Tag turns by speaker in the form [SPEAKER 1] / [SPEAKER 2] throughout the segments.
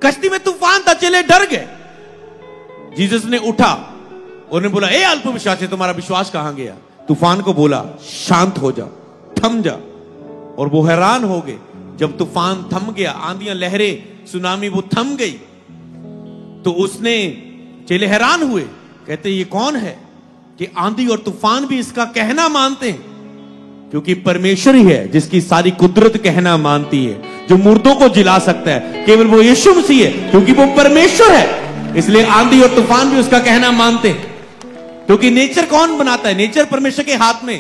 [SPEAKER 1] कश्ती में तूफान था, चेले डर गए। जीसस ने उठा, उन्होंने बोला, ए अल्पविश्वासी, तुम्हारा विश्वास कहां गया? तूफान को बोला, शांत हो जा, थम जा। और वो हैरान हो गए। जब तूफान थम गया, आंधियां, लहरें, सुनामी वो थम गई, तो उसने, चेले हैरान हुए, कहते ये कौन है कि आंधी और तूफान भी इसका कहना मानते हैं? क्योंकि परमेश्वर ही है जिसकी सारी कुदरत कहना मानती है, जो मुर्दों को जिला सकता है, केवल वो यीशु मसीह है, क्योंकि वो परमेश्वर है। इसलिए आंधी और तूफान भी उसका कहना मानते हैं। क्योंकि नेचर कौन बनाता है? नेचर परमेश्वर के हाथ में।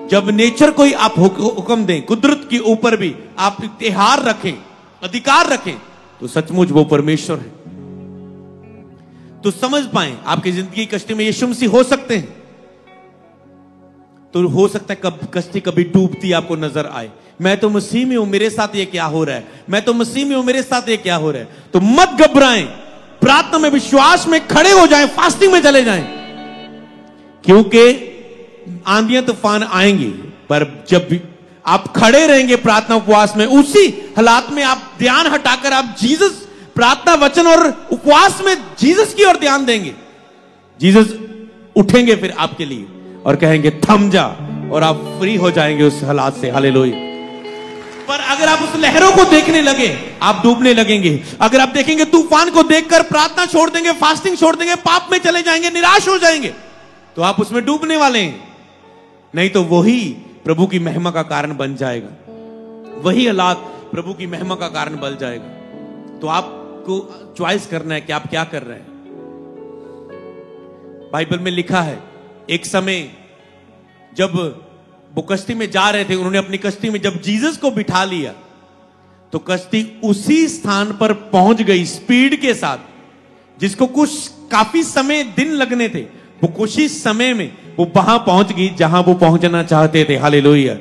[SPEAKER 1] जब नेचर को ही आप हुक्म दें, कुदरत के ऊपर भी आप इख्तियार रखें, अधिकार रखें, तो सचमुच वो परमेश्वर है। तो समझ पाए आपकी जिंदगी की कश्ती में यीशु मसीह हो सकते हैं। तो हो सकता है कश्ती कभी डूबती आपको नजर आए, मैं तो मसीह में हूं, मेरे साथ ये क्या हो रहा है, मैं तो मसीह में हूं, मेरे साथ ये क्या हो रहा है। तो मत घबराएं, प्रार्थना में, विश्वास में खड़े हो जाएं, फास्टिंग में चले जाएं। क्योंकि आंधियां तूफान आएंगी, पर जब भी आप खड़े रहेंगे प्रार्थना उपवास में, उसी हालात में आप ध्यान हटाकर आप जीसस, प्रार्थना, वचन और उपवास में जीसस की ओर ध्यान देंगे, जीसस उठेंगे फिर आपके लिए और कहेंगे थम जा, और आप फ्री हो जाएंगे उस हालात से। हालेलुया। पर अगर आप उस लहरों को देखने लगे, आप डूबने लगेंगे। अगर आप देखेंगे तूफान को देखकर प्रार्थना छोड़ देंगे, फास्टिंग छोड़ देंगे, पाप में चले जाएंगे, निराश हो जाएंगे, तो आप उसमें डूबने वाले हैं। नहीं तो वही प्रभु की महिमा का कारण बन जाएगा, वही हालात प्रभु की महिमा का कारण बन जाएगा। तो आपको चॉइस करना है कि आप क्या कर रहे हैं। बाइबल में लिखा है, एक समय जब वो कश्ती में जा रहे थे, उन्होंने अपनी कश्ती में जब जीसस को बिठा लिया, तो कश्ती उसी स्थान पर पहुंच गई स्पीड के साथ, जिसको कुछ काफी समय, दिन लगने थे, वो कुछ ही समय में वो वहां पहुंच गई जहां वो पहुंचना चाहते थे। हालेलुया।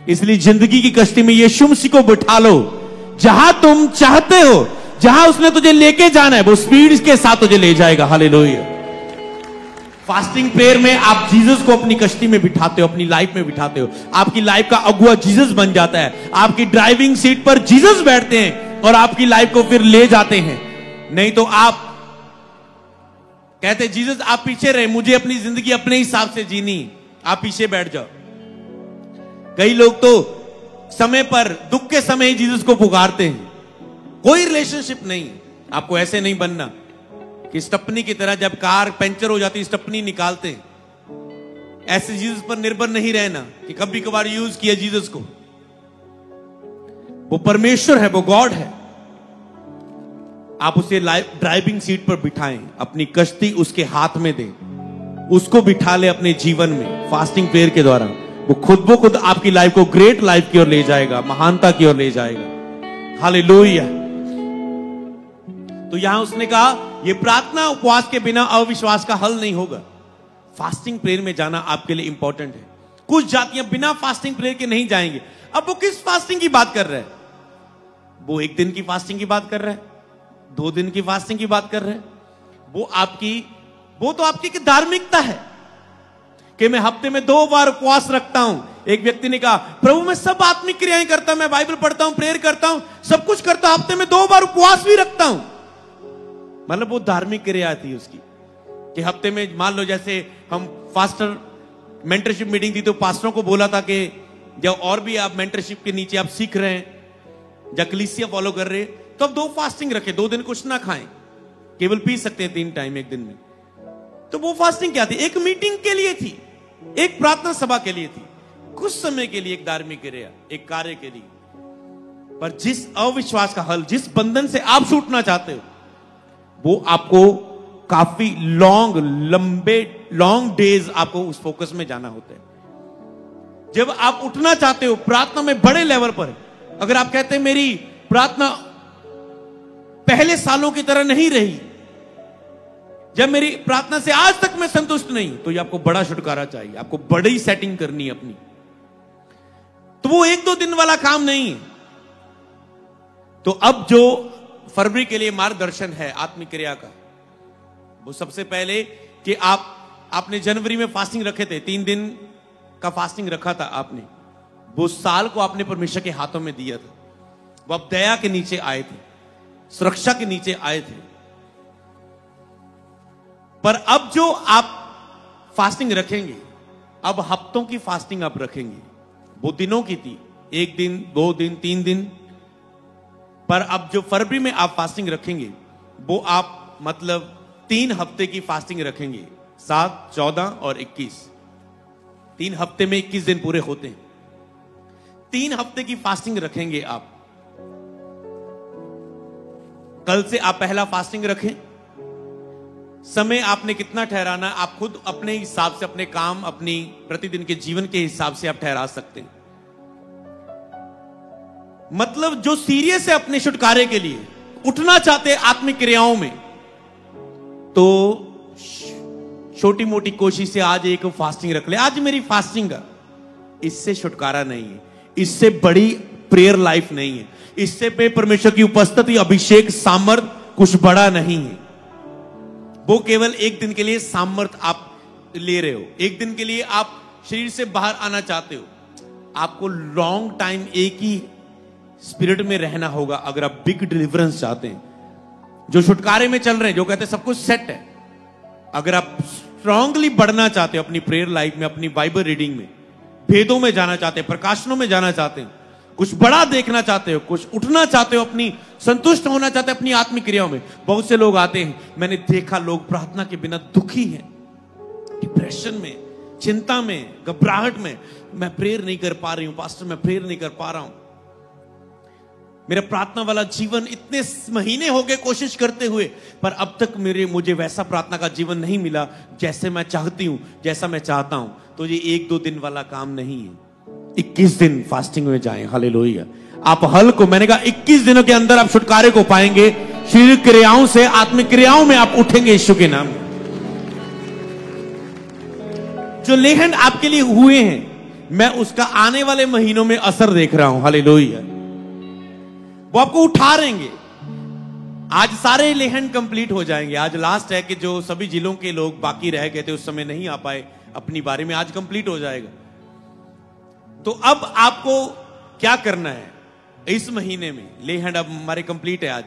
[SPEAKER 1] इसलिए जिंदगी की कश्ती में यीशु मसीह को बिठा लो, जहां तुम चाहते हो, जहां उसने तुझे लेके जाना है, वो स्पीड के साथ तुझे ले जाएगा। हालेलुया। फास्टिंग प्रेयर में आप जीसस को अपनी कश्ती में बिठाते हो, अपनी लाइफ में बिठाते हो, आपकी लाइफ का अगुआ जीसस बन जाता है, आपकी ड्राइविंग सीट पर जीसस बैठते हैं और आपकी लाइफ को फिर ले जाते हैं। नहीं तो आप कहते जीसस आप पीछे रहे, मुझे अपनी जिंदगी अपने हिसाब से जीनी, आप पीछे बैठ जाओ। कई लोग तो समय पर, दुख के समय ही जीसस को पुकारते हैं, कोई रिलेशनशिप नहीं। आपको ऐसे नहीं बनना कि स्टपनी की तरह जब कार पंचर हो जाती स्टपनी निकालते हैं, ऐसे जीसस पर निर्भर नहीं रहना कि कभी कभार यूज किया जीसस को। वो परमेश्वर है, वो गॉड है। आप उसे ड्राइविंग सीट पर बिठाएं, अपनी कश्ती उसके हाथ में दें, उसको बिठा ले अपने जीवन में। फास्टिंग प्रेयर के द्वारा वो खुद आपकी लाइफ को ग्रेट लाइफ की ओर ले जाएगा, महानता की ओर ले जाएगा। हालेलुया। तो यहां उसने कहा, यह प्रार्थना उपवास के बिना अविश्वास का हल नहीं होगा। फास्टिंग प्रेयर में जाना आपके लिए इंपॉर्टेंट है। कुछ जातियां बिना फास्टिंग प्रेयर के नहीं जाएंगे। अब वो किस फास्टिंग की बात कर रहे हैं? वो एक दिन की फास्टिंग की बात कर रहे हैं, 2 दिन की फास्टिंग की बात कर रहे हैं। वो तो आपकी धार्मिकता है कि मैं हफ्ते में 2 बार उपवास रखता हूं। एक व्यक्ति ने कहा, प्रभु मैं सब आत्मिक क्रियाएं करता हूं, मैं बाइबल पढ़ता हूं, प्रेयर करता हूं, सब कुछ करता हूं, हफ्ते में 2 बार उपवास भी रखता हूं। मतलब वो धार्मिक क्रिया थी उसकी कि हफ्ते में, मान लो जैसे हम फास्टर मेंटरशिप मीटिंग थी, तो पास्टरों को बोला था कि जब और भी आप मेंटरशिप के नीचे आप सीख रहे हैं, या कलीसिया फॉलो कर रहे हैं, तो अब 2 फास्टिंग रखे, 2 दिन कुछ ना खाएं, केवल पी सकते हैं 3 टाइम एक दिन में। तो वो फास्टिंग क्या थी? एक मीटिंग के लिए थी, एक प्रार्थना सभा के लिए थी, कुछ समय के लिए, एक धार्मिक क्रिया, एक कार्य के लिए। पर जिस अविश्वास का हल, जिस बंधन से आप छूटना चाहते हो, वो आपको काफी लॉन्ग डेज आपको उस फोकस में जाना होता है। जब आप उठना चाहते हो प्रार्थना में बड़े लेवल पर, अगर आप कहते हैं मेरी प्रार्थना पहले सालों की तरह नहीं रही, जब मेरी प्रार्थना से आज तक मैं संतुष्ट नहीं, तो ये आपको बड़ा छुटकारा चाहिए, आपको बड़ी सेटिंग करनी है अपनी। तो वो 1-2 दिन वाला काम नहीं है। तो अब जो फरवरी के लिए मार्गदर्शन है आत्मिक क्रिया का, वो सबसे पहले कि आपने जनवरी में फास्टिंग रखे थे, 3 दिन का फास्टिंग रखा था आपने, वो साल को आपने परमेश्वर के हाथों में दिया था, वो अब दया के नीचे आए थे। सुरक्षा के नीचे आए थे। पर अब जो आप फास्टिंग रखेंगे, अब हफ्तों की फास्टिंग आप रखेंगे। वो दिनों की थी, 1 दिन 2 दिन 3 दिन, पर अब जो फरवरी में आप फास्टिंग रखेंगे वो आप मतलब 3 हफ्ते की फास्टिंग रखेंगे, 7, 14 और 21। 3 हफ्ते में 21 दिन पूरे होते हैं। 3 हफ्ते की फास्टिंग रखेंगे आप। कल से आप पहला फास्टिंग रखें। समय आपने कितना ठहराना है आप खुद अपने हिसाब से, अपने काम, अपनी प्रतिदिन के जीवन के हिसाब से आप ठहरा सकते हैं। मतलब जो सीरियस है अपने छुटकारे के लिए, उठना चाहते हैं आत्मिक क्रियाओं में, तो छोटी मोटी कोशिश से आज एक फास्टिंग रख ले। आज मेरी फास्टिंग का, इससे छुटकारा नहीं है, इससे बड़ी प्रेयर लाइफ नहीं है, इससे पे परमेश्वर की उपस्थिति, अभिषेक, सामर्थ कुछ बड़ा नहीं है। वो केवल 1 दिन के लिए सामर्थ आप ले रहे हो, 1 दिन के लिए आप शरीर से बाहर आना चाहते हो। आपको लॉन्ग टाइम एक ही स्पिरिट में रहना होगा अगर आप बिग डिलीवरेंस चाहते हैं। जो छुटकारे में चल रहे हैं, जो कहते हैं सब कुछ सेट है, अगर आप स्ट्रांगली बढ़ना चाहते हो अपनी प्रेयर लाइफ में, अपनी बाइबल रीडिंग में, भेदों में जाना चाहते हैं, प्रकाशनों में जाना चाहते हैं, कुछ बड़ा देखना चाहते हो, कुछ उठना चाहते हो, अपनी संतुष्ट होना चाहते हैं अपनी आत्मिक क्रियाओं में। बहुत से लोग आते हैं, मैंने देखा लोग प्रार्थना के बिना दुखी हैं, डिप्रेशन में, चिंता में, घबराहट में। मैं प्रेयर नहीं कर पा रही हूं पास्टर, मैं प्रेयर नहीं कर पा रहा हूं, मेरा प्रार्थना वाला जीवन इतने महीने हो गए कोशिश करते हुए, पर अब तक मुझे वैसा प्रार्थना का जीवन नहीं मिला जैसे मैं चाहती हूं, जैसा मैं चाहता हूं। तो ये 1-2 दिन वाला काम नहीं है, 21 दिन फास्टिंग में जाएं। हालेलुया। आप हल को, मैंने कहा 21 दिनों के अंदर आप छुटकारे को पाएंगे। शारीरिक क्रियाओं से आत्मिक क्रियाओं में आप उठेंगे यीशु के नाम में। जो लेहन आपके लिए हुए हैं, मैं उसका आने वाले महीनों में असर देख रहा हूं। हालेलुया। वो आपको उठा रहेंगे। आज सारे लेहन कंप्लीट हो जाएंगे। आज लास्ट है कि जो सभी जिलों के लोग बाकी रह गए थे, उस समय नहीं आ पाए अपनी बारी में, आज कंप्लीट हो जाएगा। तो अब आपको क्या करना है इस महीने में? लेहन अब हमारे कंप्लीट है आज,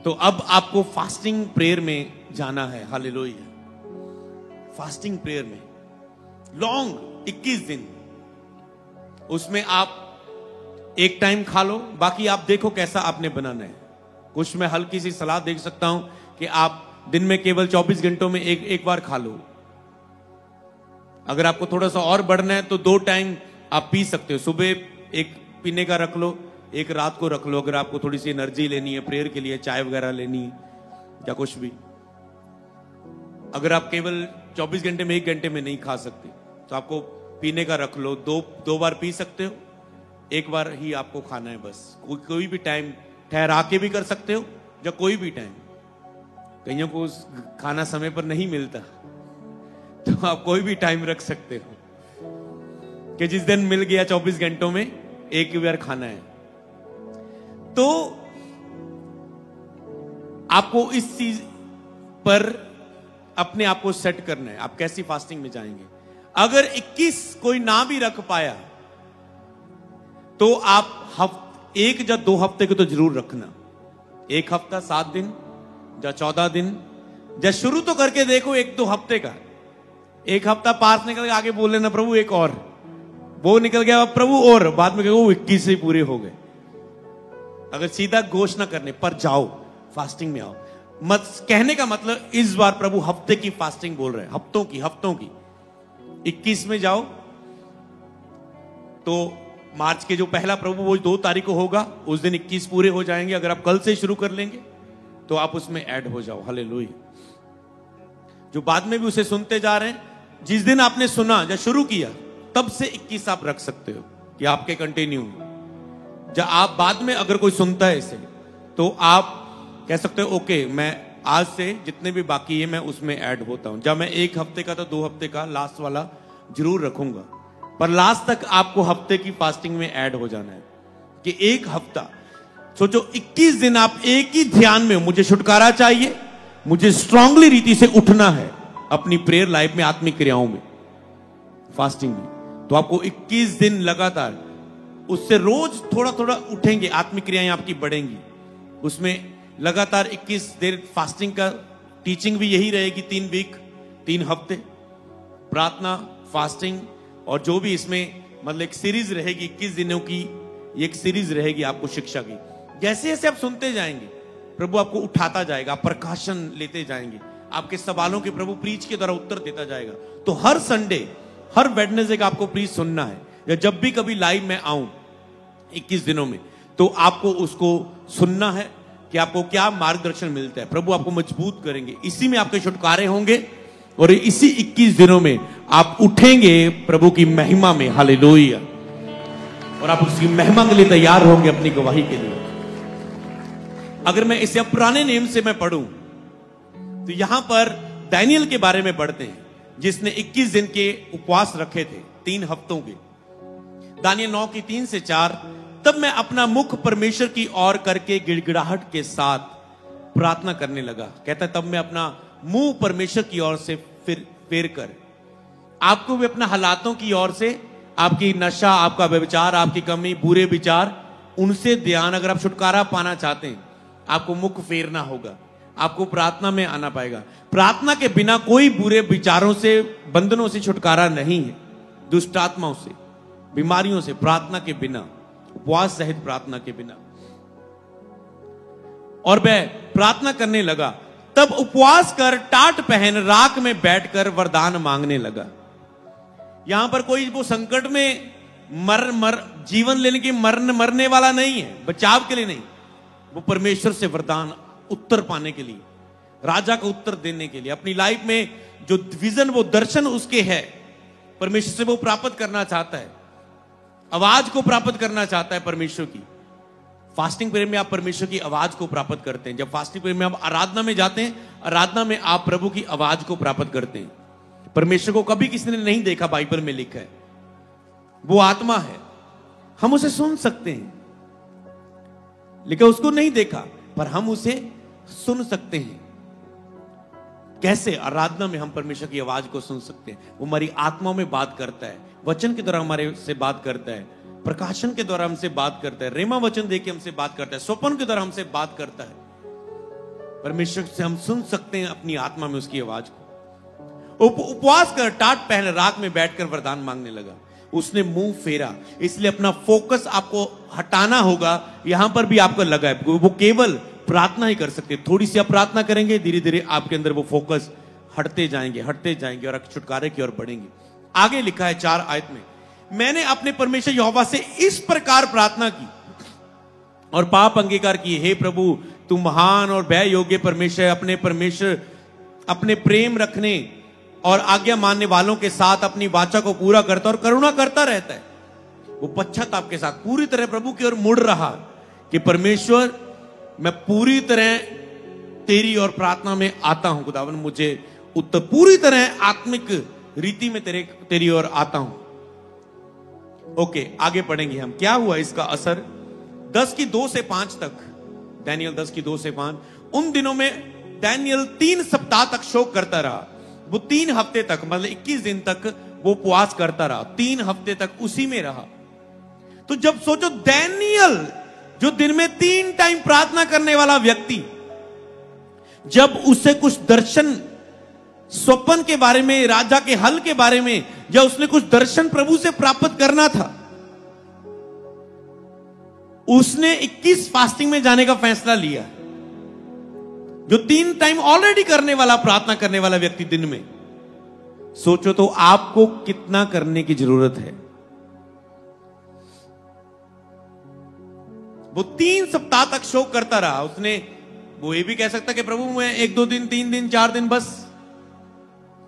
[SPEAKER 1] तो अब आपको फास्टिंग प्रेयर में जाना है। हालेलुया। फास्टिंग प्रेयर में लॉन्ग 21 दिन, उसमें आप एक टाइम खा लो, बाकी आप देखो कैसा आपने बनाना है। कुछ मैं हल्की सी सलाह दे सकता हूं कि आप दिन में केवल 24 घंटों में एक बार खा लो। अगर आपको थोड़ा सा और बढ़ना है तो 2 टाइम आप पी सकते हो। सुबह एक पीने का रख लो, एक रात को रख लो। अगर आपको थोड़ी सी एनर्जी लेनी है प्रेयर के लिए, चाय वगैरह लेनी है या कुछ भी। अगर आप केवल 24 घंटे में 1 घंटे में नहीं खा सकते तो आपको पीने का रख लो। दो बार पी सकते हो, 1 बार ही आपको खाना है बस। कोई भी टाइम ठहरा के भी कर सकते हो या कोई भी टाइम। कईयों को खाना समय पर नहीं मिलता तो आप कोई भी टाइम रख सकते हो कि जिस दिन मिल गया 24 घंटों में 1 बार खाना है। तो आपको इस चीज पर अपने आप को सेट करना है, आप कैसी फास्टिंग में जाएंगे। अगर 21 कोई ना भी रख पाया तो आप 1 या 2 हफ्ते को तो जरूर रखना। 1 हफ्ता 7 दिन या 14 दिन, या शुरू तो करके देखो 1-2 हफ्ते का। 1 हफ्ता पास निकल गया, आगे बोल लेना प्रभु एक और, वो निकल गया प्रभु और, बाद में कहो 21 से पूरे हो गए। अगर सीधा घोषणा करने पर जाओ, फास्टिंग में आओ मत। कहने का मतलब इस बार प्रभु हफ्ते की फास्टिंग बोल रहे हैं, हफ्तों की। 21 में जाओ तो मार्च के जो पहला प्रभु वो 2 तारीख को होगा, उस दिन 21 पूरे हो जाएंगे। अगर आप कल से शुरू कर लेंगे तो आप उसमें ऐड हो जाओ। हालेलुया। जो बाद में भी उसे सुनते जा रहे हैं, जिस दिन आपने सुना या शुरू किया तब से 21 आप रख सकते हो कि आपके कंटिन्यू। जब आप बाद में अगर कोई सुनता है इसे तो आप कह सकते हो ओके, मैं आज से जितने भी बाकी है मैं उसमें ऐड होता हूं। जब मैं 1 हफ्ते का तो 2 हफ्ते का लास्ट वाला जरूर रखूंगा, पर लास्ट तक आपको हफ्ते की फास्टिंग में ऐड हो जाना है कि 1 हफ्ता सोचो 21 दिन आप एक ही ध्यान में, मुझे छुटकारा चाहिए, मुझे स्ट्रांगली रीति से उठना है अपनी प्रेयर लाइफ में, आत्मिक क्रियाओं में, फास्टिंग में। तो आपको 21 दिन लगातार, उससे रोज थोड़ा थोड़ा उठेंगे, आत्मिक क्रियाएं आपकी बढ़ेंगी। उसमें लगातार 21 देर फास्टिंग का टीचिंग भी यही रहेगी, 3 वीक, 3 हफ्ते प्रार्थना, फास्टिंग, और जो भी इसमें मतलब एक सीरीज रहेगी 21 दिनों की, एक सीरीज रहेगी आपको शिक्षा की। जैसे जैसे आप सुनते जाएंगे प्रभु आपको उठाता जाएगा, आप प्रकाशन लेते जाएंगे, आपके सवालों के प्रभु प्रीच के द्वारा उत्तर देता जाएगा। तो हर संडे, हर वेडनेसडे का आपको प्रीच सुनना है, या जब भी कभी लाइव में आऊं 21 दिनों में, तो आपको उसको सुनना है कि आपको क्या मार्गदर्शन मिलता है। प्रभु आपको मजबूत करेंगे, इसी में आपके छुटकारे होंगे, और इसी 21 दिनों में आप उठेंगे प्रभु की महिमा में। हालेलुया। और आप उसकी महिमा के लिए तैयार होंगे, अपनी गवाही के लिए। अगर मैं इसे पुराने नियम से मैं पढ़ूं तो यहां पर दानियल के बारे में पढ़ते हैं, जिसने 21 दिन के उपवास रखे थे, 3 हफ्तों के। दानियल 9 की 3 से 4, तब मैं अपना मुख परमेश्वर की ओर करके गिड़गिड़ाहट के साथ प्रार्थना करने लगा। कहता है तब मैं अपना मुंह परमेश्वर की ओर से फेर कर, आपको भी अपना हालातों की ओर से, आपकी नशा, आपका व्यभिचार, आपकी कमी, बुरे विचार, उनसे ध्यान, अगर आप छुटकारा पाना चाहते हैं आपको मुख फेरना होगा, आपको प्रार्थना में आना पाएगा। प्रार्थना के बिना कोई बुरे विचारों से, बंधनों से छुटकारा नहीं है, दुष्ट आत्माओं से, बीमारियों से, प्रार्थना के बिना, उपवास सहित प्रार्थना के बिना। और मैं प्रार्थना करने लगा, तब उपवास कर टाट पहन राख में बैठकर वरदान मांगने लगा। यहां पर कोई वो संकट में जीवन लेने की मरने वाला नहीं है, बचाव के लिए नहीं, वो परमेश्वर से वरदान, उत्तर पाने के लिए, राजा का उत्तर देने के लिए, अपनी लाइफ में जो विजन, वो दर्शन उसके है, परमेश्वर से वो प्राप्त करना चाहता है, आवाज को प्राप्त करना चाहता है परमेश्वर की। फास्टिंग प्रेयर में आप परमेश्वर की आवाज को प्राप्त करते हैं। जब फास्टिंग प्रेयर में आप आराधना में जाते हैं, आराधना में आप प्रभु की आवाज को प्राप्त करते हैं। परमेश्वर को कभी किसी ने नहीं देखा, बाइबल में लिखा है, वो आत्मा है, हम उसे सुन सकते हैं, लेकिन उसको नहीं देखा, पर हम उसे सुन सकते हैं। कैसे? आराधना में हम परमेश्वर की आवाज को सुन सकते हैं। वो हमारी आत्मा में बात करता है, वचन के द्वारा हमारे से बात करता है, प्रकाशन के द्वारा हमसे बात करता है, रेमा वचन देके हमसे बात करता है, स्वप्न के द्वारा हमसे बात करता है। परमेश्वर से हम सुन सकते हैं अपनी आत्मा में उसकी आवाज को। उपवास कर टाट पहन राख में बैठकर वरदान मांगने लगा। उसने मुंह फेरा, इसलिए अपना फोकस आपको हटाना होगा। यहां पर भी आपको लगा है वो केवल प्रार्थना ही कर सकते। थोड़ी सी आप प्रार्थना करेंगे, धीरे धीरे आपके अंदर वो फोकस हटते जाएंगे और छुटकारे की ओर बढ़ेंगे। आगे लिखा है 4 आयत में, मैंने अपने परमेश्वर यहोवा से इस प्रकार प्रार्थना की और पाप अंगीकार किए, हे प्रभु तू महान और भय योग्य परमेश्वर, अपने प्रेम रखने और आज्ञा मानने वालों के साथ अपनी वाचा को पूरा करता और करुणा करता रहता है। वो पश्चाताप के साथ पूरी तरह प्रभु की ओर मुड़ रहा कि परमेश्वर मैं पूरी तरह तेरी और प्रार्थना में आता हूं, खुदावन मुझे उत्तर, पूरी तरह आत्मिक रीति में तेरी ओर आता हूं। ओके, आगे पढ़ेंगे हम क्या हुआ इसका असर। 10 की 2 से 5 तक, दानियल 10 की 2 से 5, उन दिनों में दानियल 3 सप्ताह तक शोक करता रहा। वो 3 हफ्ते तक, मतलब 21 दिन तक वो उपवास करता रहा, 3 हफ्ते तक उसी में रहा। तो जब सोचो, दानियल जो दिन में 3 टाइम प्रार्थना करने वाला व्यक्ति, जब उसे कुछ दर्शन, स्वप्न के बारे में, राजा के हल के बारे में, या उसने कुछ दर्शन प्रभु से प्राप्त करना था, उसने 21 फास्टिंग में जाने का फैसला लिया। जो 3 टाइम ऑलरेडी करने वाला, प्रार्थना करने वाला व्यक्ति दिन में, सोचो तो आपको कितना करने की जरूरत है। वो 3 सप्ताह तक शोक करता रहा। उसने, वो ये भी कह सकता कि प्रभु मैं 1-2 दिन, 3 दिन, 4 दिन, बस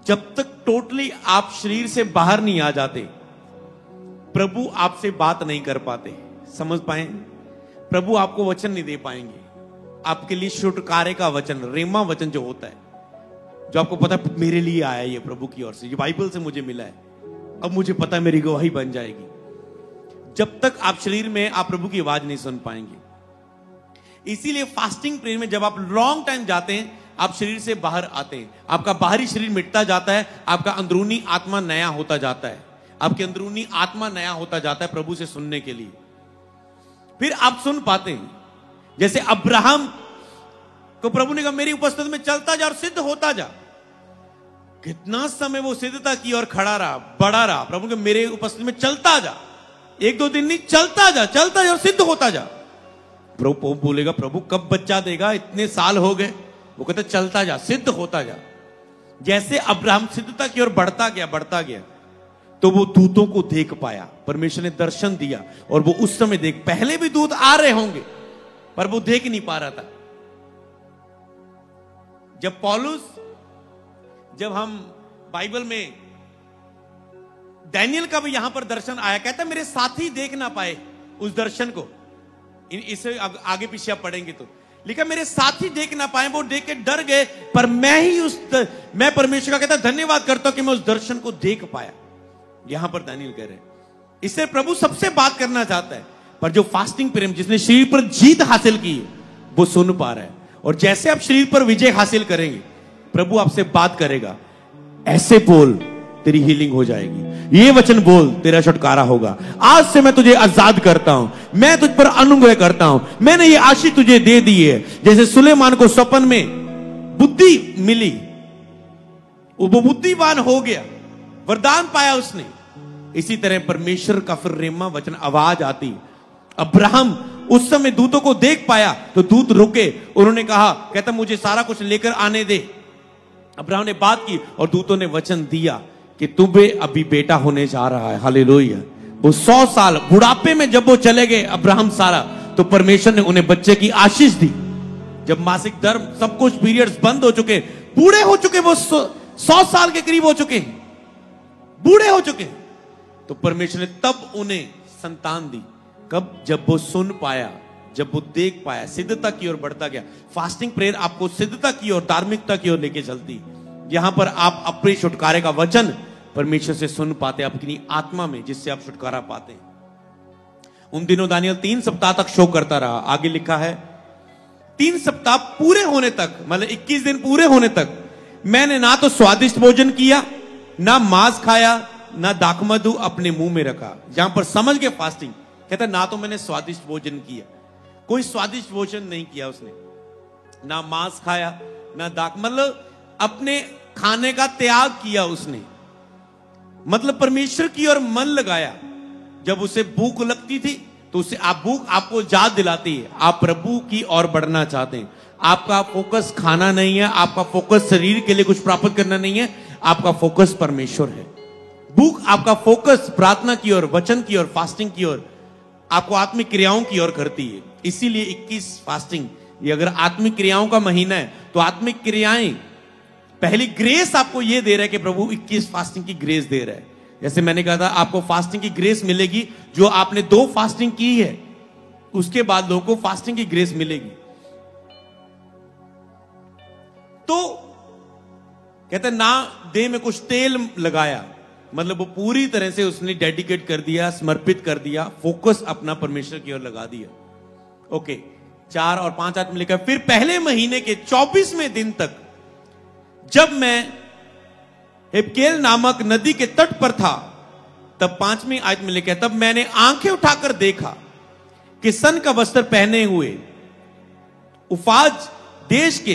[SPEAKER 1] जब तक टोटली आप शरीर से बाहर नहीं आ जाते, प्रभु आपसे बात नहीं कर पाते। समझ पाए? प्रभु आपको वचन नहीं दे पाएंगे, आपके लिए छुटकारे का वचन, रेमा वचन जो होता है, जो आपको पता है मेरे लिए आया ये प्रभु की ओर से, ये बाइबल से मुझे मिला है, अब मुझे पता है मेरी गवाही बन जाएगी। जब तक आप शरीर में, आप प्रभु की आवाज नहीं सुन पाएंगे। इसीलिए फास्टिंग प्रेयर में जब आप लॉन्ग टाइम जाते हैं, आप शरीर से बाहर आते हैं, आपका बाहरी शरीर मिटता जाता है, आपका अंदरूनी आत्मा नया होता जाता है, आपकी अंदरूनी आत्मा नया होता जाता है प्रभु से सुनने के लिए। फिर आप सुन पाते हैं। जैसे अब्राहम तो प्रभु ने कहा मेरी उपस्थिति में चलता जा और सिद्ध होता जा। कितना समय वो सिद्धता की और खड़ा रहा, बड़ा रहा। प्रभु ने मेरे उपस्थिति में चलता जा, 1-2 दिन नहीं, चलता जा और सिद्ध होता जा। प्रभु बोलेगा प्रभु कब बच्चा देगा, इतने साल हो गए। वो कहता चलता जा, सिद्ध होता जा। जैसे अब्राहम सिद्धता की ओर बढ़ता गया तो वो दूतों को देख पाया। परमेश्वर ने दर्शन दिया और वो उस समय देख, पहले भी दूत आ रहे होंगे पर वो देख नहीं पा रहा था। जब हम बाइबल में डैनियल का भी यहां पर दर्शन आया, कहता मेरे साथी देख ना पाए उस दर्शन को। इसे आगे पीछे आप पढ़ेंगे तो लिखा मेरे साथी देख ना पाए, वो देख के डर गए, पर मैं परमेश्वर का कहता धन्यवाद करता हूं कि मैं उस दर्शन को देख पाया। यहां पर दानियल कह रहे हैं इससे प्रभु सबसे बात करना चाहता है, पर जो फास्टिंग प्रेम जिसने शरीर पर जीत हासिल की है वो सुन पा रहा है। और जैसे आप शरीर पर विजय हासिल करेंगे प्रभु आपसे बात करेगा, ऐसे बोल तेरी हीलिंग हो जाएगी, ये वचन बोल तेरा छुटकारा होगा, आज से मैं तुझे आजाद करता हूं, मैं तुझ पर अनुग्रह करता हूं, मैंने ये आशीष तुझे दे दी है। जैसे सुलेमान को स्वप्न में बुद्धि मिली, वो बुद्धिमान हो गया, वरदान पाया उसने, इसी तरह परमेश्वर का फिर रेमा वचन आवाज आती। अब्राहम उस समय दूतों को देख पाया तो दूत रुके, उन्होंने कहा कहता मुझे सारा कुछ लेकर आने दे। अब्राहम ने बात की और दूतों ने वचन दिया कि तुम्हें अभी बेटा होने जा रहा है। हालेलुया। वो 100 साल बुढ़ापे में जब वो चले गए अब्राहम सारा, तो परमेश्वर ने उन्हें बच्चे की आशीष दी। जब मासिक धर्म सब कुछ पीरियड्स बंद हो चुके, बूढ़े हो चुके, वो 100 साल के करीब हो चुके, बूढ़े हो चुके, तो परमेश्वर ने तब उन्हें संतान दी। कब? जब वो सुन पाया, जब वो देख पाया, सिद्धता की ओर बढ़ता गया। फास्टिंग प्रेयर आपको सिद्धता की ओर, धार्मिकता की ओर लेके चलती। यहां पर आप अपने छुटकारे का वचन परमेश्वर से सुन पाते, अपनी आत्मा में, जिससे आप छुटकारा पाते। उन दिनों दानियल 3 सप्ताह तक शो करता रहा। आगे लिखा है 3 सप्ताह पूरे होने तक, मतलब 21 दिन पूरे होने तक मैंने ना तो स्वादिष्ट भोजन किया, ना मांस खाया, ना दाखमधु अपने मुंह में रखा। यहां पर समझ के फास्टिंग कहता ना तो मैंने स्वादिष्ट भोजन किया, कोई स्वादिष्ट भोजन नहीं किया उसने, ना मांस खाया, ना दाख, मतलब अपने खाने का त्याग किया उसने, मतलब परमेश्वर की ओर मन लगाया। जब उसे भूख लगती थी तो उसे भूख आपको याद दिलाती है आप प्रभु की ओर बढ़ना चाहते हैं। आपका फोकस खाना नहीं है, आपका फोकस शरीर के लिए कुछ प्राप्त करना नहीं है, आपका फोकस परमेश्वर है। भूख आपका फोकस प्रार्थना की ओर, वचन की ओर, फास्टिंग की ओर, आपको आत्मिक क्रियाओं की ओर करती है। इसीलिए 21 फास्टिंग, ये अगर आत्मिक क्रियाओं का महीना है तो आत्मिक क्रियाएं, पहली ग्रेस आपको ये दे रहा है कि प्रभु 21 फास्टिंग की ग्रेस दे रहा है। जैसे मैंने कहा था आपको फास्टिंग की ग्रेस मिलेगी, जो आपने 2 फास्टिंग की है उसके बाद लोगों को फास्टिंग की ग्रेस मिलेगी। तो कहते ना देह में कुछ तेल लगाया, मतलब वो पूरी तरह से उसने डेडिकेट कर दिया, समर्पित कर दिया, फोकस अपना परमेश्वर की ओर लगा दिया। ओके, 4 और 5 आयत में लिखा फिर पहले महीने के 24वें दिन तक जब मैं हिबकेल नामक नदी के तट पर था, तब 5वीं आयत में लिखा तब मैंने आंखें उठाकर देखा कि सन का वस्त्र पहने हुए उफाज देश के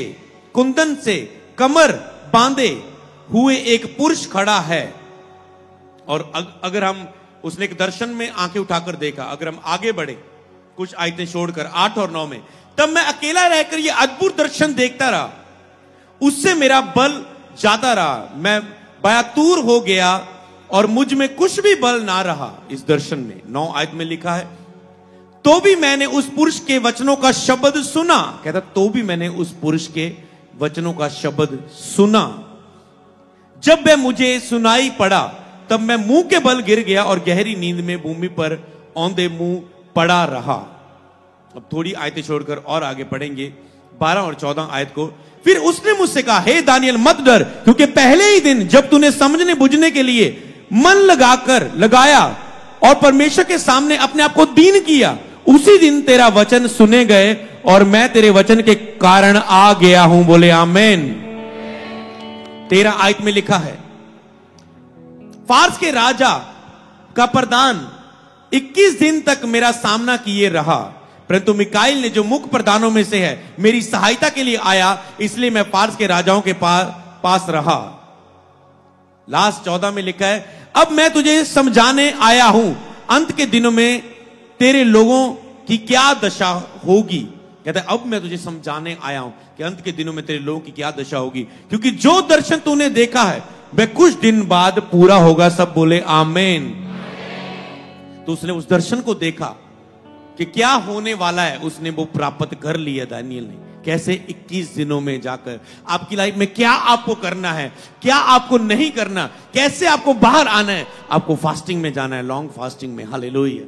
[SPEAKER 1] कुंदन से कमर बांधे हुए एक पुरुष खड़ा है। और अगर हम, उसने एक दर्शन में आंखें उठाकर देखा, अगर हम आगे बढ़े कुछ आयतें छोड़कर 8 और 9 में, तब मैं अकेला रहकर यह अद्भुत दर्शन देखता रहा, उससे मेरा बल जाता रहा, मैं बयातूर हो गया और मुझ में कुछ भी बल ना रहा। इस दर्शन में 9 आयत में लिखा है तो भी मैंने उस पुरुष के वचनों का शब्द सुना। कहता तो भी मैंने उस पुरुष के वचनों का शब्द सुना। जब वह मुझे सुनाई पड़ा तब मैं मुंह के बल गिर गया और गहरी नींद में भूमि पर औंधे मुंह पड़ा रहा। अब थोड़ी आयतें छोड़कर और आगे पढ़ेंगे 12 और 14 आयत को। फिर उसने मुझसे कहा हे दानियल मत डर, क्योंकि पहले ही दिन जब तूने समझने बुझने के लिए मन लगाया और परमेश्वर के सामने अपने आप को दीन किया, उसी दिन तेरा वचन सुने गए और मैं तेरे वचन के कारण आ गया हूं। बोले आमीन। 13 आयत में लिखा है फारस के राजा का प्रधान 21 दिन तक मेरा सामना किए रहा, परंतु मिकाइल ने जो मुख्य प्रधानों में से है मेरी सहायता के लिए आया, इसलिए मैं फारस के राजाओं के पास रहा। लास्ट 14 में लिखा है, अब मैं तुझे समझाने आया हूं अंत के दिनों में तेरे लोगों की क्या दशा होगी। कहता है अब मैं तुझे समझाने आया हूं कि अंत के दिनों में तेरे लोगों की क्या दशा होगी, क्योंकि जो दर्शन तूने देखा है वह कुछ दिन बाद पूरा होगा। सब बोले आमीन। तो उसने उस दर्शन को देखा कि क्या होने वाला है, उसने वो प्राप्त कर लिया दानियल ने। कैसे 21 दिनों में जाकर आपकी लाइफ में क्या आपको करना है, क्या आपको नहीं करना, कैसे आपको बाहर आना है। आपको फास्टिंग में जाना है, लॉन्ग फास्टिंग में। हालेलुया।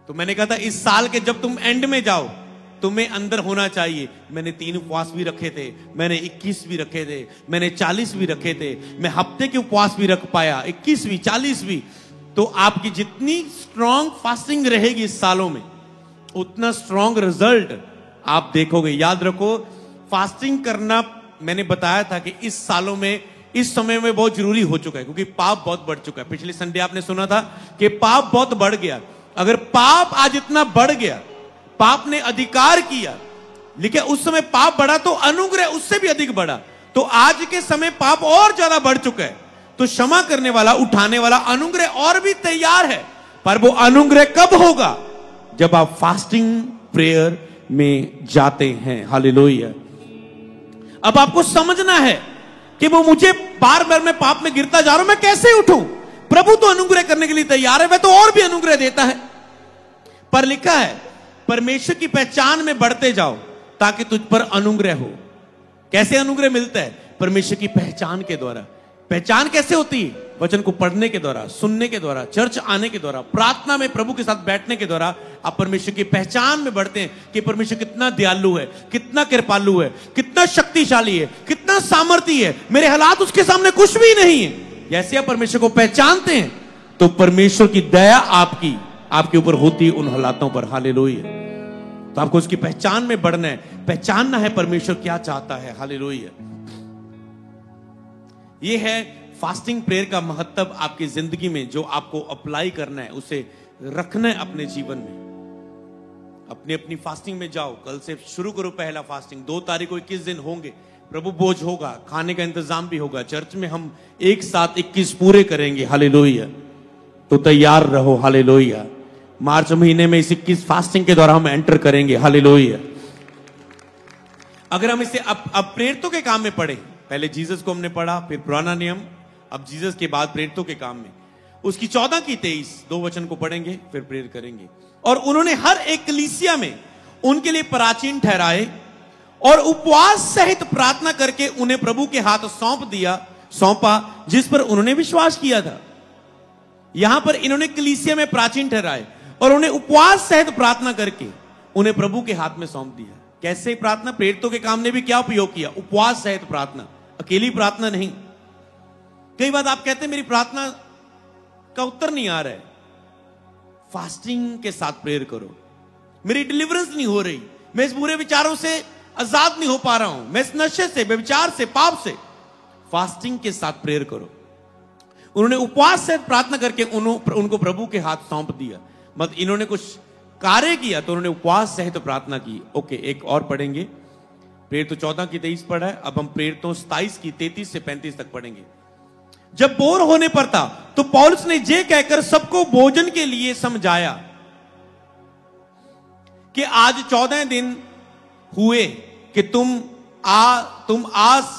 [SPEAKER 1] तो मैंने कहा था इस साल के जब तुम एंड में जाओ तुम्हें अंदर होना चाहिए। मैंने 3 उपवास भी रखे थे, मैंने 21 भी रखे थे, मैंने 40 भी रखे थे, मैं हफ्ते के उपवास भी रख पाया, 21 भी 40 भी। तो आपकी जितनी स्ट्रॉन्ग फास्टिंग रहेगी इस सालों में उतना स्ट्रॉन्ग रिजल्ट आप देखोगे। याद रखो फास्टिंग करना मैंने बताया था कि इस सालों में इस समय में बहुत जरूरी हो चुका है, क्योंकि पाप बहुत बढ़ चुका है। पिछले संडे आपने सुना था कि पाप बहुत बढ़ गया। अगर पाप आज इतना बढ़ गया, पाप ने अधिकार किया, लेकिन उस समय पाप बढ़ा तो अनुग्रह उससे भी अधिक बढ़ा। तो आज के समय पाप और ज्यादा बढ़ चुका है, तो क्षमा करने वाला, उठाने वाला अनुग्रह और भी तैयार है। पर वो अनुग्रह कब होगा? जब आप फास्टिंग प्रेयर में जाते हैं। हालेलुया। अब आपको समझना है कि वो मुझे बार बार मैं पाप में गिरता जा रहा हूं, मैं कैसे उठूं? प्रभु तो अनुग्रह करने के लिए तैयार है, वह तो और भी अनुग्रह देता है। पर लिखा है परमेश्वर की पहचान में बढ़ते जाओ ताकि तुझ पर अनुग्रह हो। कैसे अनुग्रह मिलता है? परमेश्वर की पहचान के द्वारा। पहचान कैसे होती है? वचन को पढ़ने के द्वारा, सुनने के द्वारा, चर्च आने के द्वारा, प्रार्थना में प्रभु के साथ बैठने के द्वारा आप परमेश्वर की पहचान में बढ़ते हैं कि परमेश्वर कितना दयालु है, कितना कृपालु है, कितना शक्तिशाली है, कितना सामर्थी है। मेरे हालात उसके सामने कुछ भी नहीं है। जैसे आप परमेश्वर को पहचानते हैं तो परमेश्वर की दया आपके ऊपर होती है उन हालातों पर। हालेलुया। तो आपको उसकी पहचान में बढ़ना है, पहचानना है परमेश्वर क्या चाहता है। हालेलुया। यह है फास्टिंग प्रेयर का महत्व आपकी जिंदगी में, जो आपको अप्लाई करना है, उसे रखना है अपने जीवन में। अपनी फास्टिंग में जाओ। कल से शुरू करो पहला फास्टिंग। 2 तारीख को 21 दिन होंगे। प्रभु बोझ होगा, खाने का इंतजाम भी होगा। चर्च में हम एक साथ 21 पूरे करेंगे। हालेलुया। तो तैयार रहो। हालेलुया। मार्च महीने में इस 21 फास्टिंग के द्वारा हम एंटर करेंगे। हालेलुया। अगर हम इसे अब प्रेरितों के काम में पढ़े, पहले जीसस को हमने पढ़ा, फिर पुराना नियम, अब जीसस के बाद प्रेरितों के काम में उसकी 14 की 23 2 वचन को पढ़ेंगे, फिर प्रेयर करेंगे। और उन्होंने हर एक कलीसिया में उनके लिए प्राचीन ठहराए और उपवास सहित प्रार्थना करके उन्हें प्रभु के हाथ सौंपा जिस पर उन्होंने विश्वास किया था। यहां पर इन्होंने कलीसिया में प्राचीन ठहराए और उन्हें उपवास सहित प्रार्थना करके उन्हें प्रभु के हाथ में सौंप दिया। कैसे प्रार्थना? प्रेरितों के काम ने भी क्या उपयोग किया? उपवास सहित प्रार्थना, अकेली प्रार्थना नहीं। कई बार आप कहते हैं मेरी प्रार्थना का उत्तर नहीं आ रहा है। फास्टिंग के साथ प्रेयर करो। मेरी डिलीवरेंस नहीं हो रही, मैं इस बुरे विचारों से आजाद नहीं हो पा रहा हूं, मैं इस नशे से, व्यभिचार से, पाप से। फास्टिंग के साथ प्रेयर करो। उन्होंने उपवास से प्रार्थना करके उनको प्रभु के हाथ सौंप दिया। मतलब इन्होंने कुछ कार्य किया तो उन्होंने उपवास सहित प्रार्थना की। ओके, एक और पढ़ेंगे। प्रेरितों 14 की 23 पढ़ा है, अब हम प्रेरितों 27 की 33 से 35 तक पढ़ेंगे। जब बोर होने पर था तो पौलुस ने ये कहकर सबको भोजन के लिए समझाया कि आज 14 दिन हुए कि तुम आस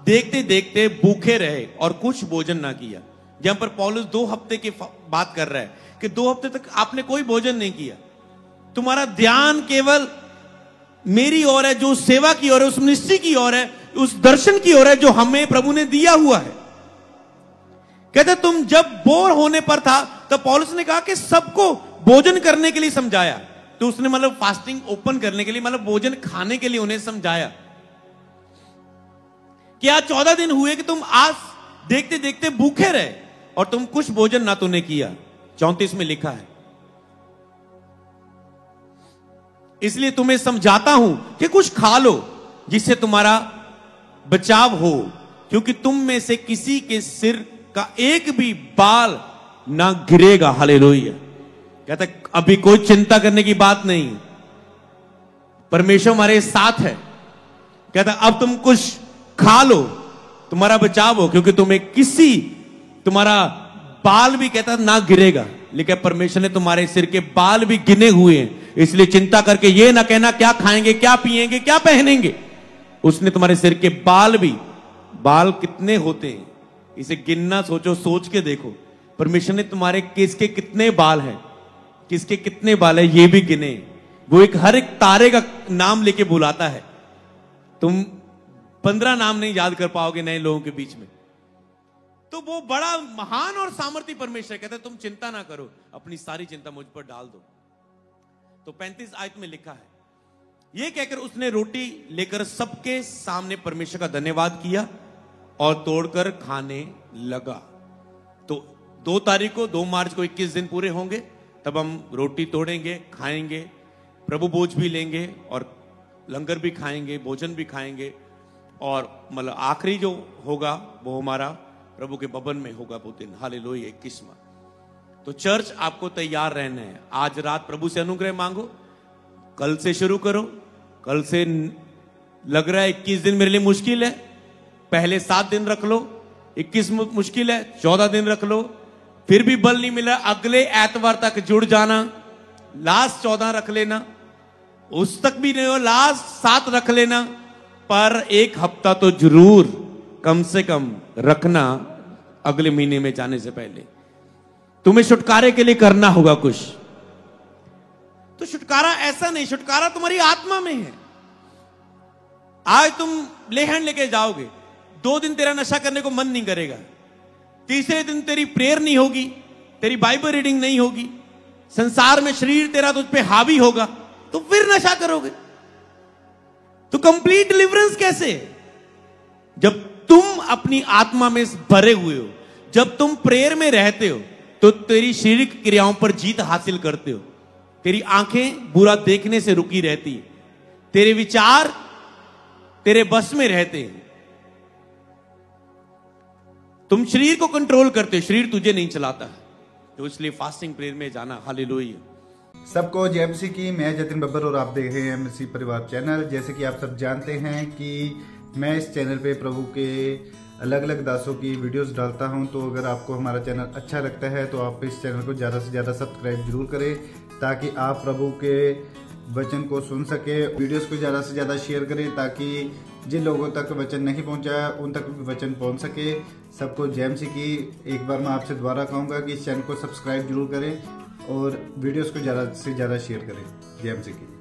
[SPEAKER 1] देखते देखते भूखे रहे और कुछ भोजन ना किया। जहां पर पौलुस 2 हफ्ते की बात कर रहा है कि 2 हफ्ते तक आपने कोई भोजन नहीं किया, तुम्हारा ध्यान केवल मेरी ओर है, जो सेवा की ओर है, उस मिनिस्ट्री की ओर है, उस दर्शन की ओर है जो हमें प्रभु ने दिया हुआ है। कहते तुम जब बोर होने पर था तो पौलुस ने कहा कि सबको भोजन करने के लिए समझाया। तो उसने मतलब फास्टिंग ओपन करने के लिए, मतलब भोजन खाने के लिए उन्हें समझाया कि आज 14 दिन हुए कि तुम आस देखते देखते भूखे रहे और तुम कुछ भोजन ना तूने किया। 34 में लिखा है, इसलिए तुम्हें समझाता हूं कि कुछ खा लो जिससे तुम्हारा बचाव हो, क्योंकि तुम में से किसी के सिर का एक भी बाल ना गिरेगा। हालेलुया। कहता अभी कोई चिंता करने की बात नहीं, परमेश्वर हमारे साथ है। कहता अब तुम कुछ खा लो, तुम्हारा बचाव हो, क्योंकि तुम्हारा बाल भी कहता ना गिरेगा, लेकिन परमेश्वर ने तुम्हारे सिर के बाल भी गिने हुए हैं, इसलिए चिंता करके ये ना कहना क्या खाएंगे, क्या पिएंगे, क्या पहनेंगे। उसने तुम्हारे सिर के बाल कितने होते हैं इसे गिनना, सोचो, सोच के देखो। परमेश्वर ने तुम्हारे किसके कितने बाल हैं, किसके कितने बाल है ये भी गिने। वो हर एक तारे का नाम लेके बुलाता है। तुम 15 नाम नहीं याद कर पाओगे नए लोगों के बीच में। तो वो बड़ा महान और सामर्थी परमेश्वर कहता है तुम चिंता ना करो, अपनी सारी चिंता मुझ पर डाल दो। तो 35 आयत में लिखा है, ये कहकर उसने रोटी लेकर सबके सामने परमेश्वर का धन्यवाद किया और तोड़कर खाने लगा। तो 2 तारीख को 2 मार्च को 21 दिन पूरे होंगे, तब हम रोटी तोड़ेंगे, खाएंगे, प्रभु भोज भी लेंगे और लंगर भी खाएंगे, भोजन भी खाएंगे। और मतलब आखिरी जो होगा वो हमारा प्रभु के भवन में होगा वो दिन। हालेलुया, 21वां। तो चर्च आपको तैयार रहना है। आज रात प्रभु से अनुग्रह मांगो, कल से शुरू करो। कल से लग रहा है 21 दिन मेरे लिए मुश्किल है, पहले 7 दिन रख लो। 21 मुश्किल है, 14 दिन रख लो। फिर भी बल नहीं मिला, अगले एतवार तक जुड़ जाना, लास्ट 14 रख लेना। उस तक भी नहीं हो, लास्ट 7 रख लेना। पर 1 हफ्ता तो जरूर कम से कम रखना अगले महीने में जाने से पहले। तुम्हें छुटकारे के लिए करना होगा कुछ। तो छुटकारा ऐसा नहीं, छुटकारा तुम्हारी आत्मा में है। आज तुम लेहन लेके जाओगे, 2 दिन तेरा नशा करने को मन नहीं करेगा, तीसरे दिन तेरी प्रेयर नहीं होगी, तेरी बाइबल रीडिंग नहीं होगी, संसार में शरीर तेरा तुझ पे हावी होगा, तो फिर नशा करोगे। तो कंप्लीट डिलीवरेंस कैसे? जब तुम अपनी आत्मा में भरे हुए हो, जब तुम प्रेयर में रहते हो, तो तेरी शारीरिक क्रियाओं पर जीत हासिल करते हो। तेरी आंखें बुरा देखने से रुकी रहती है, तेरे विचार तेरे बस में रहते हैं, तुम शरीर को कंट्रोल करते हो, शरीर तुझे नहीं चलाता है। तो इसलिए फास्टिंग प्रेयर में जाना। हालेलुया।
[SPEAKER 2] सबको जय मसीह की। मैं जतिन बब्बर और आप देख रहे हैं मसीह परिवार चैनल। जैसे कि आप सब जानते हैं कि मैं इस चैनल पे प्रभु के अलग अलग दासों की वीडियोस डालता हूं। तो अगर आपको हमारा चैनल अच्छा लगता है तो आप इस चैनल को ज़्यादा से ज़्यादा सब्सक्राइब जरूर करें, ताकि आप प्रभु के वचन को सुन सके। वीडियोस को ज़्यादा से ज़्यादा शेयर करें, ताकि जिन लोगों तक वचन नहीं पहुंचा उन तक भी वचन पहुंच सके। सबको जय मसीह की। एक बार मैं आपसे दोबारा कहूँगा कि इस चैनल को सब्सक्राइब जरूर करें और वीडियोस को ज़्यादा से ज़्यादा शेयर करें। जय मसीह की।